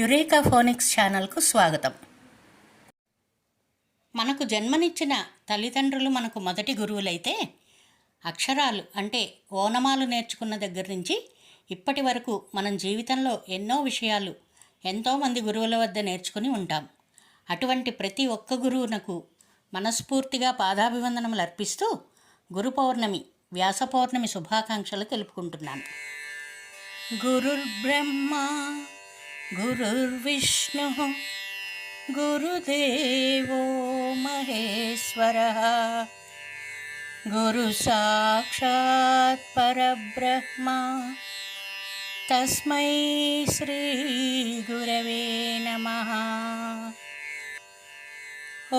Eureka phonics ఛానల్కు స్వాగతం. మనకు జన్మనిచ్చిన తల్లిదండ్రులు మనకు మొదటి గురువులైతే అక్షరాలు అంటే ఓనమాలు నేర్చుకున్న దగ్గర నుంచి ఇప్పటి వరకు మనం జీవితంలో ఎన్నో విషయాలు ఎంతోమంది గురువుల వద్ద నేర్చుకుని ఉంటాం. అటువంటి ప్రతి ఒక్క గురువునకు మనస్ఫూర్తిగా పాదాభివందనములు అర్పిస్తూ గురు పౌర్ణమి, వ్యాస పౌర్ణమి శుభాకాంక్షలు తెలుపుకుంటున్నాను. గురుర్బ్రహ్మ గురుర్విష్ణుః గురుదేవో మహేశ్వరః గురు సాక్షాత్ పరబ్రహ్మ తస్మై శ్రీ గురవే నమః.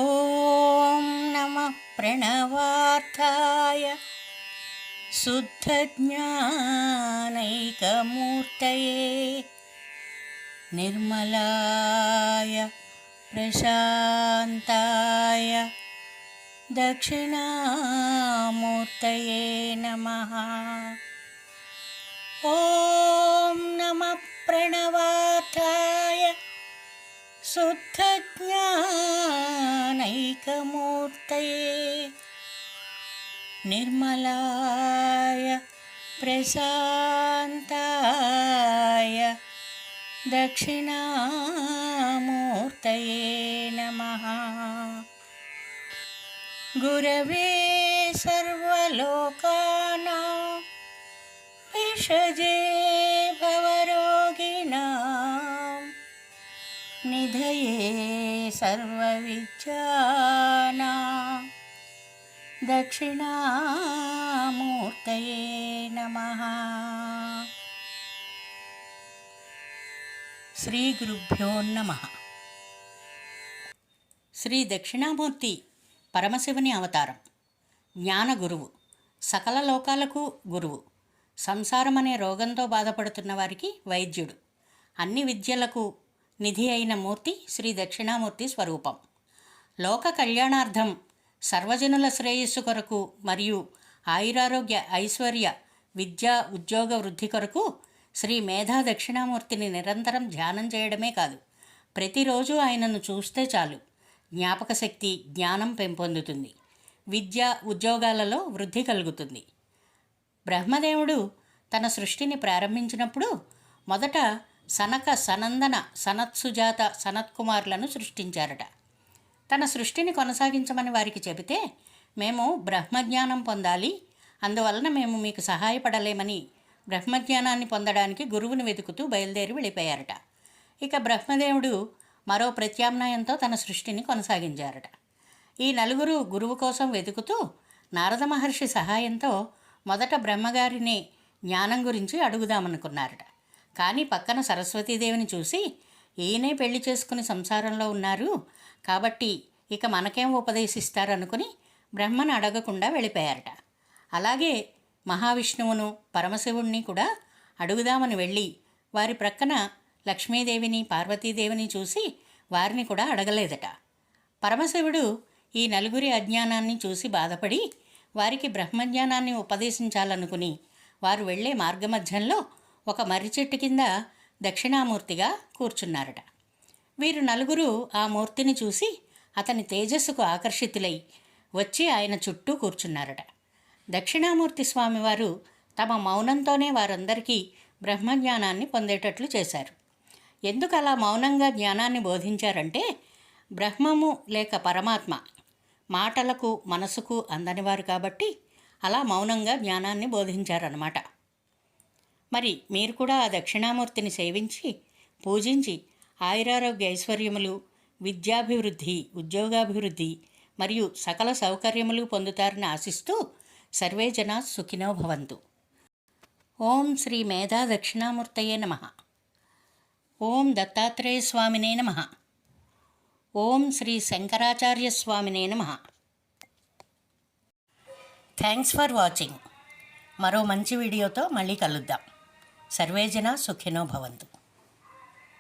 ఓం నమః ప్రణవార్థాయ శుద్ధజ్ఞానైకమూర్తయే నిర్మలాయ ప్రశాంతాయ దక్షిణామూర్తయే నమః. ఓం నమః ప్రణవార్థాయ శుద్ధజ్ఞానైకమూర్తయే నిర్మలాయ ప్రశాంతాయ దక్షిణామూర్తయే నమః. గురవే సర్వలోకానాం విషజే భవరోగిణాం నిధయే సర్వవిద్యానాం దక్షిణామూర్తయే నమః. శ్రీ గురుభ్యో నమః. శ్రీ దక్షిణామూర్తి పరమశివుని అవతారం. జ్ఞాన గురువు, సకల లోకాలకు గురువు, సంసారం అనే రోగంతో బాధపడుతున్న వారికి వైద్యుడు, అన్ని విద్యలకు నిధి అయిన మూర్తి శ్రీ దక్షిణామూర్తి స్వరూపం. లోక కళ్యాణార్థం, సర్వజనుల శ్రేయస్సు కొరకు మరియు ఆయురారోగ్య ఐశ్వర్య విద్యా ఉద్యోగ వృద్ధి కొరకు శ్రీ మేధా దక్షిణామూర్తిని నిరంతరం ధ్యానం చేయడమే కాదు, ప్రతిరోజు ఆయనను చూస్తే చాలు జ్ఞాపక శక్తి, జ్ఞానం పెంపొందుతుంది, విద్య ఉద్యోగాలలో వృద్ధి కలుగుతుంది. బ్రహ్మదేవుడు తన సృష్టిని ప్రారంభించినప్పుడు మొదట సనక, సనందన, సనత్సుజాత, సనత్కుమారులను సృష్టించారట. తన సృష్టిని కొనసాగించమని వారికి చెబితే, మేము బ్రహ్మజ్ఞానం పొందాలి, అందువలన మేము మీకు సహాయపడలేమని బ్రహ్మజ్ఞానాన్ని పొందడానికి గురువుని వెతుకుతూ బయలుదేరి వెళ్ళిపోయారట. ఇక బ్రహ్మదేవుడు మరో ప్రత్యామ్నాయంతో తన సృష్టిని కొనసాగించారట. ఈ నలుగురు గురువు కోసం వెతుకుతూ నారద మహర్షి సహాయంతో మొదట బ్రహ్మగారిని జ్ఞానం గురించి అడుగుదామనుకున్నారట. కానీ పక్కన సరస్వతీదేవిని చూసి, ఈయనే పెళ్లి చేసుకుని సంసారంలో ఉన్నారు కాబట్టి ఇక మనకేం ఉపదేశిస్తారనుకుని బ్రహ్మను అడగకుండా వెళ్ళిపోయారట. అలాగే మహావిష్ణువును, పరమశివుణ్ణి కూడా అడుగుదామని వెళ్ళి వారి ప్రక్కన లక్ష్మీదేవిని, పార్వతీదేవిని చూసి వారిని కూడా అడగలేదట. పరమశివుడు ఈ నలుగురి అజ్ఞానాన్ని చూసి బాధపడి వారికి బ్రహ్మజ్ఞానాన్ని ఉపదేశించాలనుకుని వారు వెళ్ళే మార్గమధ్యంలో ఒక మర్రి చెట్టు కింద దక్షిణామూర్తిగా కూర్చున్నారట. వీరు నలుగురు ఆ మూర్తిని చూసి అతని తేజస్సుకు ఆకర్షితులై వచ్చి ఆయన చుట్టూ కూర్చున్నారట. దక్షిణామూర్తి స్వామివారు తమ మౌనంతోనే వారందరికీ బ్రహ్మజ్ఞానాన్ని పొందేటట్లు చేశారు. ఎందుకు అలా మౌనంగా జ్ఞానాన్ని బోధించారంటే, బ్రహ్మము లేక పరమాత్మ మాటలకు మనసుకు అందనివారు కాబట్టి అలా మౌనంగా జ్ఞానాన్ని బోధించారన్నమాట. మరి మీరు కూడా ఆ దక్షిణామూర్తిని సేవించి పూజించి ఆయురారోగ్య ఐశ్వర్యములు, విద్యాభివృద్ధి, ఉద్యోగాభివృద్ధి మరియు సకల సౌకర్యములు పొందుతారని ఆశిస్తూ సర్వే జనా సుఖినో భవంతు. ఓం శ్రీ మేధా దక్షిణామూర్తయే నమః. ఓం దత్తాత్రేయ స్వామినే నమః. ఓం శ్రీ శంకరాచార్య స్వామినే నమః. Thanks for watching. మరో మంచి వీడియోతో మళ్ళీ కలుద్దాం. సర్వే జనా సుఖినో భవంతు.